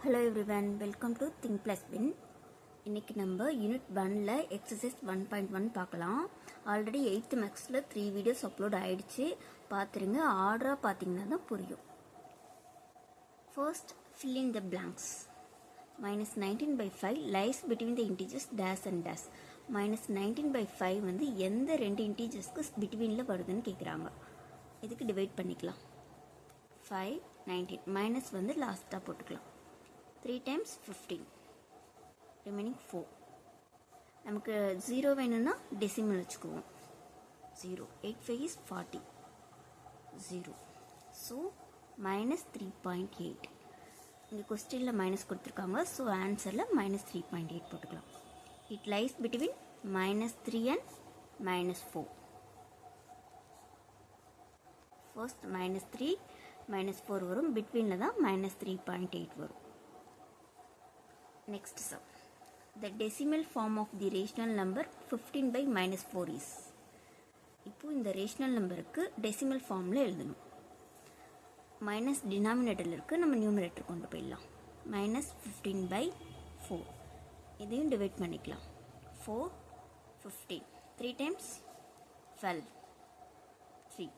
Hello everyone, welcome to Think Plus Win. இன்னைக்கு நம்ம unit 1ல exercise 1.1 பார்க்கலாம். ஆல்ரெடி 8th மேக்ஸ்ல 3 வீடியோஸ் அப்லோட் ஆயிடுச்சு. பார்த்துருங்க. ஆர்டரா பார்த்தீங்கன்னா தான் புரியும். First, fill in the blanks. Minus 19 by 5 lies between the integers dash and dash. Minus 19 by 5 வந்து எந்த ரெண்டு இன்டீஜர்ஸ்க்கு பிட்வீன்ல வருதுன்னு கேட்குறாங்க. இதுக்கு டிவைட் பண்ணிக்கலாம். 5, 19. மைனஸ் வந்து லாஸ்ட்டாக போட்டுக்கலாம். 3 times 15. Remaining 4. நமக்கு 0 வேணும்னா டெசிமல் வச்சுக்குவோம். 0. 8 5 is 40. 0. So, minus 3.8. இங்கே கொஸ்டினில் மைனஸ் கொடுத்துருக்காங்க. ஸோ ஆன்சரில் minus 3.8 போட்டுக்கலாம். It lies between minus 3 and minus 4. First minus 3, minus 4 வரும். பிட்வீனில் தான் minus 3.8 வரும். Next sum. The decimal form of the rational number 15 by minus 4 is. இப்போ இந்த ரேஷனல் நம்பருக்கு டெசிமல் ஃபார்மில் எழுதணும். மைனஸ் டினாமினேட்டரில் இருக்குது, நம்ம நியூமரேட்டர் கொண்டு போயிடலாம். Minus 15 by 4. இதையும் டிவைட் பண்ணிக்கலாம். 4, 15. 3 times 12. 3.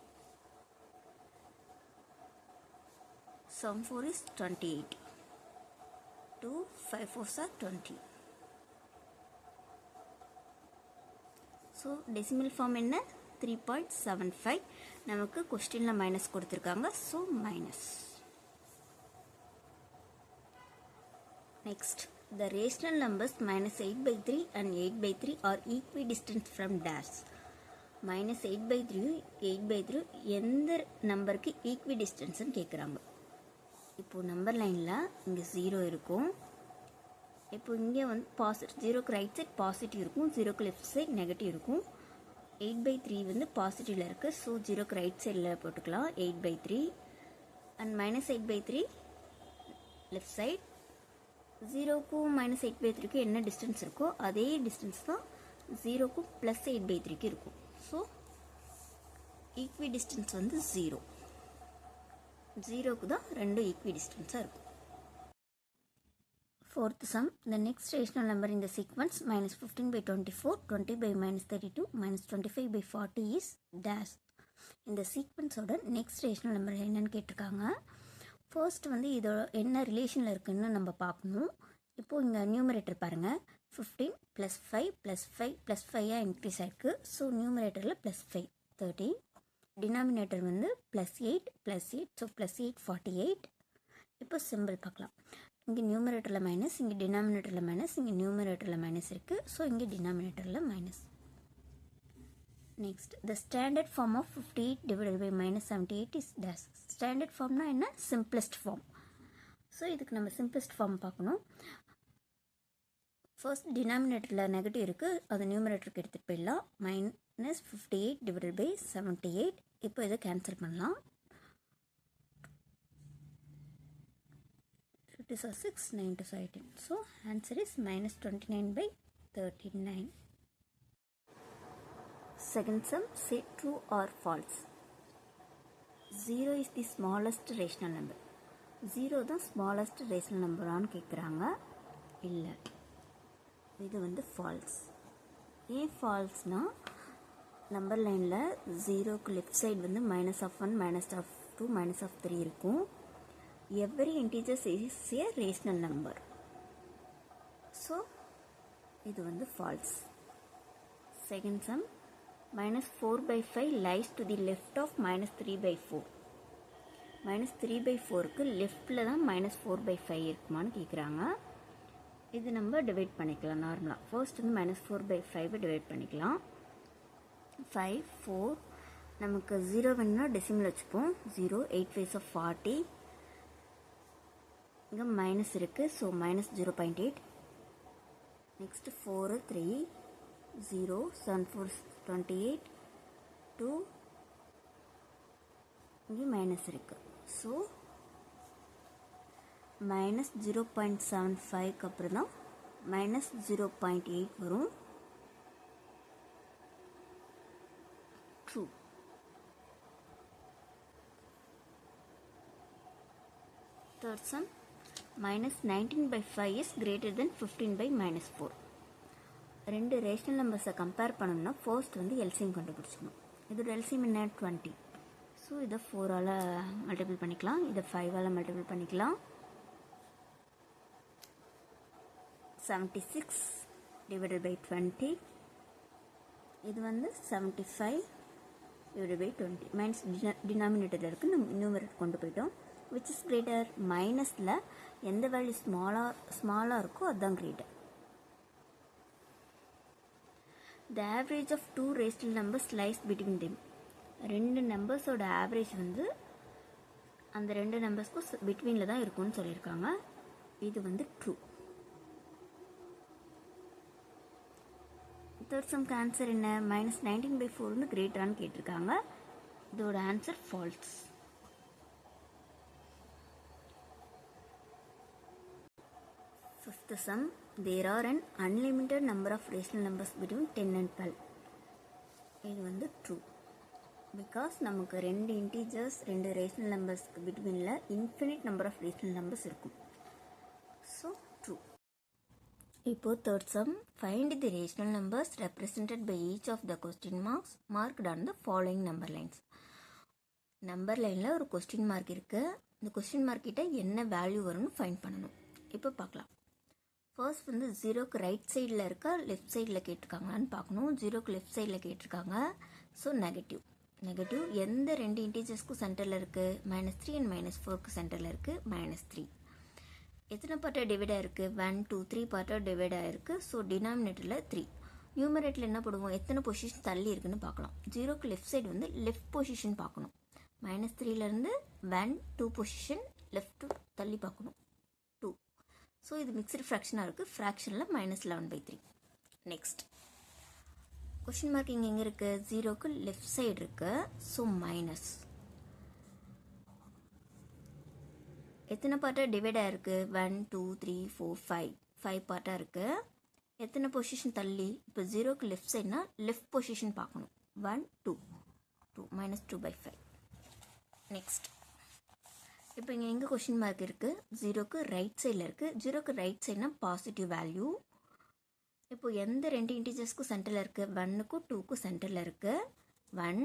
Sum 4 is 28. 2, 5 4s are 20. So, decimal form என்ன? 3.75. நமக்கு கொஸ்டினில் மைனஸ் கொடுத்துருக்காங்க. So minus. Next, the rational numbers minus 8 by 3 and 8 by 3 are equidistant from dash. minus 8 by 3, 8 by 3 எந்த நம்பருக்கு ஈக்விடிஸ்டன்ஸ்ன்னு கேட்குறாங்க. இப்போது நம்பர் லைனில் இங்கே 0 இருக்கும். இப்போ இங்கே வந்து பாசிட்டிவ், 0க்கு ரைட் சைட் பாசிட்டிவ் இருக்கும், 0க்கு லெஃப்ட் சைட் நெகட்டிவ் இருக்கும். 8 by 3 வந்து பாசிட்டிவில் இருக்குது. ஸோ 0க்கு ரைட் சைடில் போட்டுக்கலாம். 8 by 3 and minus 8 by 3 left side. 0க்கும் மைனஸ் 8 by 3க்கு என்ன டிஸ்டன்ஸ் இருக்கோ அதே டிஸ்டன்ஸ் தான் 0க்கும் ப்ளஸ் 8 by 3க்கு இருக்கும். ஸோ ஈக்வி டிஸ்டன்ஸ் வந்து 0. 0க்கு தான் ரெண்டு ஈக்வி டிஸ்டன்ஸாக இருக்கும். Fourth sum, the next rational number in the sequence minus 15 by 24, 20 by minus 32, minus 25 by 40 is dash. இந்த சீக்வன்ஸோட நெக்ஸ்ட் ரேஷனல் நம்பர் என்னன்னு கேட்டிருக்காங்க. ஃபர்ஸ்ட் வந்து இதோட என்ன ரிலேஷனில் இருக்குன்னு நம்ம பார்க்கணும். இப்போது இங்கே நியூமரேட்டர் பாருங்கள். 15 + 5 + 5 + 5 இன்க்ரீஸ் ஆகிருக்கு. ஸோ நியூமரேட்டரில் +5 13. டினாமினேட்டர் வந்து +8 +8. ஸோ +8 48. இப்போ சிம்பிள் பார்க்கலாம். இங்கே நியூமரேட்டரில் மைனஸ், இங்கே டினாமினேட்டரில் மைனஸ், இங்கே நியூமரேட்டரில் மைனஸ் இருக்குது. ஸோ இங்கே டினாமினேட்டரில் minus. Next, the standard form of 58 divided by -78 is dash. Standard ஃபார்ம்னா என்ன? Simplest form. ஸோ இதுக்கு நம்ம சிம்பிளஸ்ட் ஃபார்ம் பார்க்கணும். ஃபர்ஸ்ட் டினாமினேட்டரில் நெகட்டிவ் இருக்குது, அது நியூமரேட்டருக்கு எடுத்துகிட்டு போயிடலாம். -58 divided by 78. இப்போ இதை கேன்சல் பண்ணலாம். 2 is 6, 9 is 18. So answer is -29 by 39. Second sum, say true or false. 0 is the smallest rational number. 0 தான் smallest rational numberன்னு கேட்குறாங்க. இல்லை, இது வந்து ஃபால்ஸ். ஏன் ஃபால்ஸ்னால் நம்பர் லைனில் 0க்கு லெஃப்ட் சைடு வந்து -1, -2, -3 இருக்கும். Every integers is a rational number. So இது வந்து false. Second sum, -4 by 5 lies to the left of -3 by 4. -3 by 4க்கு லெஃப்டில் தான் -4 by 5 இருக்குமான்னு கேட்குறாங்க. இது நம்ம டிவைட் பண்ணிக்கலாம் நார்மலாக. ஃபர்ஸ்ட் வந்து -4 by 5 டிவைட் பண்ணிக்கலாம். 5 4. நமக்கு 0 வேணும்னா டெசிமல் வச்சுப்போம். 0 8 5 of 40. இங்கே மைனஸ் இருக்குது. ஸோ -0.8. நெக்ஸ்ட் 4 3 0 7 4 28 2. இங்கே மைனஸ் இருக்குது. ஸோ -0.75க்கு அப்புறம் தான் -0.8 வரும். True. Third sum, minus 19 by 5 is greater than 15 by minus 4. ரெண்டு ரேஷனல் நம்பர்ஸை கம்பேர் பண்ணணும்னா ஃபர்ஸ்ட் வந்து எல்சிஎம் கண்டுபிடிச்சிக்கணும். இதோட எல்சிஎம் என்ன 20. ஸோ இதை 4ஆல் மல்டிபிள் பண்ணிக்கலாம், இதை 5ஆல் மல்டிபிள் பண்ணிக்கலாம். 76 divided by 20. இது வந்து 75 divided by 20 மைனஸ் டினாமினேட்டரில் இருக்குது, நம்ம நியூமரேட்டர் கொண்டு போயிட்டோம். Which is greater? மைனஸில் எந்த வேல்யூ ஸ்மாலாக இருக்கோ அதுதான் greater. The average of two rational numbers lies between them. ரெண்டு நம்பர்ஸோட ஆவரேஜ் வந்து அந்த ரெண்டு நம்பர்ஸ்க்கும் பிட்வீனில் தான் இருக்கும்னு சொல்லியிருக்காங்க. இது வந்து ட்ரூ. தேர்ட் சம்க்கு ஆன்சர் என்ன? மைனஸ் 19 by 4 வந்து கிரேட்டரானு கேட்டிருக்காங்க. இதோட answer falls. Fifth some, there are an unlimited number of rational numbers between 10 and 12. இது வந்து ட்ரூ. பிகாஸ் நமக்கு ரெண்டு இன்டீஜர்ஸ் ரெண்டு ரேஷனல் நம்பர்ஸ்க்கு பிட்வீனில் infinite number of rational numbers இருக்கும். So true. இப்போ third sum, find the rational numbers represented by each of the question marks marked on the following number lines. Number லைனில் ஒரு question mark இருக்குது. இந்த question mark கிட்ட என்ன value வரும்னு find பண்ணணும். இப்போ பார்க்கலாம். ஃபர்ஸ்ட் வந்து ஜீரோக்கு ரைட் சைடில் இருக்கா லெஃப்ட் சைடில் கேட்டிருக்காங்களான்னு பார்க்கணும். ஜீரோக்கு லெஃப்ட் சைடில் கேட்டிருக்காங்க. So negative. எந்த ரெண்டு இன்டீஜர்ஸ்க்கும் சென்டரில் இருக்குது? -3 அண்ட் -4க்கு சென்டரில் இருக்குது -3. எத்தனை பார்ட்டாக டிவைட் ஆகிருக்கு? 1 2 3 பார்ட்டாக டிவைட் ஆகிருக்கு. ஸோ டினாமினேட்டரில் 3. நியூமரேட்டில் என்ன போடுவோம்? எத்தனை பொசிஷன் தள்ளி இருக்குன்னு பார்க்கலாம். ஜீரோக்கு லெஃப்ட் சைடு வந்து லெஃப்ட் பொசிஷன் பார்க்கணும். -3லேருந்து 1 2 பொசிஷன் லெஃப்ட் தள்ளி பார்க்கணும் 2. ஸோ இது மிக்சடு ஃப்ராக்ஷனாக இருக்குது. ஃப்ராக்ஷனில் -11/3. நெக்ஸ்ட் கொஷின் மார்க் இங்கே எங்கே இருக்குது? ஜீரோக்கு லெஃப்ட் சைடு இருக்குது. So minus. எத்தனை பார்ட்டாக டிவைட் ஆகிருக்கு? 1 2 3 4 5 பார்ட்டாக இருக்குது. எத்தனை பொசிஷன் தள்ளி? இப்போ ஜீரோக்கு லெஃப்ட் சைட்னா லெஃப்ட் பொசிஷன் பார்க்கணும். 1 2 2 -2/5. நெக்ஸ்ட் இப்போ இங்கே எங்கே கொஷின் மார்க் இருக்குது? ஜீரோக்கு ரைட் சைடில் இருக்குது. ஜீரோக்கு ரைட் சைட்னா பாசிட்டிவ் வேல்யூ. இப்போ எந்த ரெண்டு இன்டீஜர்ஸ்க்கும் சென்டரில் இருக்குது? 1க்கும் 2க்கும் சென்டரில் இருக்குது. 1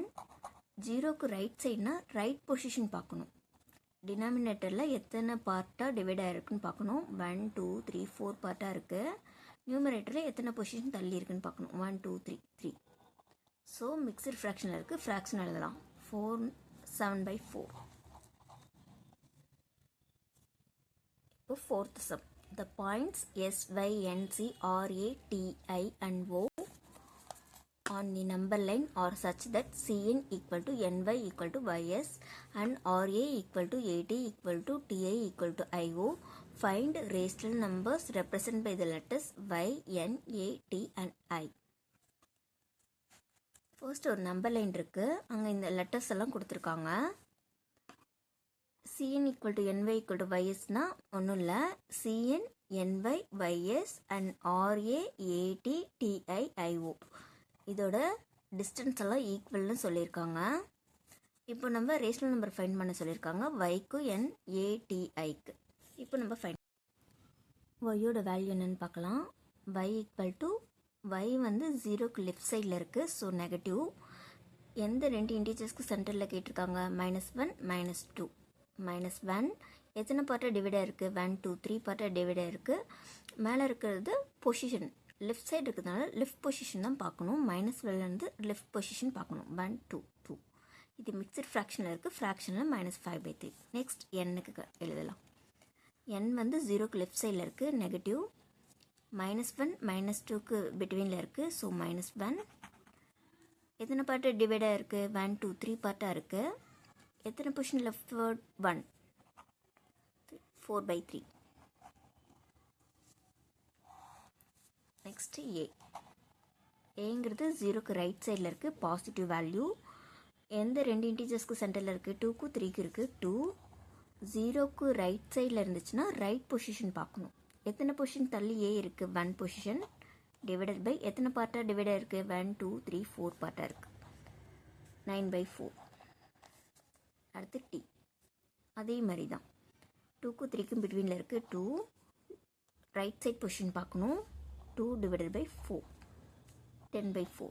ஜீரோக்கு ரைட் சைட்னா ரைட் பொசிஷன் பார்க்கணும். டினாமினேட்டரில் எத்தனை பார்ட்டாக டிவைட் ஆகிருக்குன்னு பார்க்கணும். 1 2 3 4 பார்ட்டாக இருக்குது. நியூமரேட்டரில் எத்தனை பொசிஷன் தள்ளி இருக்குன்னு பார்க்கணும். 1 2 3 3. ஸோ மிக்சடு ஃப்ராக்ஷனில் இருக்குது. ஃப்ராக்ஷன் எழுதலாம். 4 7/4. இப்போ fourth some. The points S, Y, N, C, R, A, T, I and O on the number line are such that Cn equal to Ny equal to Ys and Ra equal to At equal to Ti equal to Io. Find rational numbers represented by the letters Y, N, A, T and I. First ஒரு number line இருக்குது. அங்கே இந்த letters எல்லாம் கொடுத்துருக்காங்க. Cn equal to Ny equal to Ysனா ஒன்றும் இல்லை. Cn, Ny, Ys and Ra, At, Ti, Io. இதோட distance எல்லாம் ஈக்குவல்னு சொல்லியிருக்காங்க. இப்போ நம்ம ரேஷனல் நம்பர் ஃபைண்ட் பண்ண சொல்லியிருக்காங்க. Yக்கு N, A, T, Iக்கு. இப்போ நம்ம ஃபைண்ட் Yயோட வேல்யூ என்னன்னு பார்க்கலாம். Y equal to Y வந்து ஜீரோக்கு லெஃப்ட் சைடில் இருக்குது. So negative. எந்த ரெண்டு இன்டீஜர்ஸ்க்கு சென்டரில் கேட்டிருக்காங்க? -1 -2. -1 எத்தனை பார்ட்டாக டிவைட் ஆகிருக்கு? 1 2 3 பார்ட்டாக டிவைட் ஆகிருக்கு. மேலே இருக்கிறது பொசிஷன் லெஃப்ட் சைடு இருக்கிறதுனால லெஃப்ட் பொசிஷன் தான் பார்க்கணும். -12லேருந்து லெஃப்ட் பொசிஷன் பார்க்கணும். 1 2 2. இது மிக்சட் ஃப்ராக்ஷனில் இருக்குது. ஃப்ராக்ஷனில் -5/3. நெக்ஸ்ட் எண்ணுக்கு எழுதலாம். என் வந்து ஜீரோக்கு லெஃப்ட் சைடில் இருக்குது. நெகட்டிவ். -1 -2க்கு பிட்வீனில் இருக்குது. ஸோ -1. எத்தனை பார்ட்டாக டிவைட் ஆகிருக்கு? 1 2 3 பார்ட்டாக இருக்குது. எத்தனை பொசிஷன் லெஃப்ட் வேர்ட்? 1 4/3. நெக்ஸ்ட் ஏங்கிறது ஜீரோக்கு ரைட் சைடில் இருக்குது. Positive value. எந்த ரெண்டு இன்டீஜர்ஸ்க்கு சென்டரில் இருக்குது? 2க்கும் 3க்கு இருக்குது. 2 ஜீரோக்கு ரைட் சைடில் இருந்துச்சுன்னா ரைட் பொசிஷன் பார்க்கணும். எத்தனை பொசிஷன் தள்ளி ஏ இருக்குது? 1 பொசிஷன் டிவைடட் பை எத்தனை பார்ட்டாக டிவைட் ஆகிருக்கு? 1 2 3 4 பார்ட்டாக இருக்குது. 9/4. அடுத்து டி. அதே மாதிரி தான் 2க்கும் 3க்கும் பிட்வீனில் இருக்குது 2. ரைட் சைட் பொசிஷன் பார்க்கணும். 2 டிவைடட் பை 4, 10/4.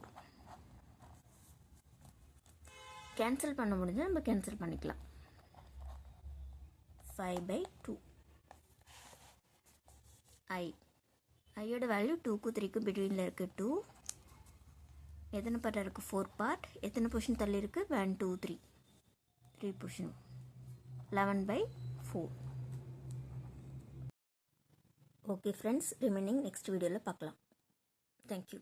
கேன்சல் பண்ண முடிஞ்சால் நம்ம கேன்சல் பண்ணிக்கலாம். 5/2. ஐயோட வேல்யூ 2க்கும் 3க்கும் பிட்வீனில் இருக்குது 2. எத்தனை பார்ட்டாக இருக்குது? 4 பார்ட். எத்தனை பொசிஷன் தள்ளி இருக்குது? 1 2 3, 3 position. 11/4. Okay friends, remaining next வீடியோவில் பார்க்கலாம். தேங்க்யூ.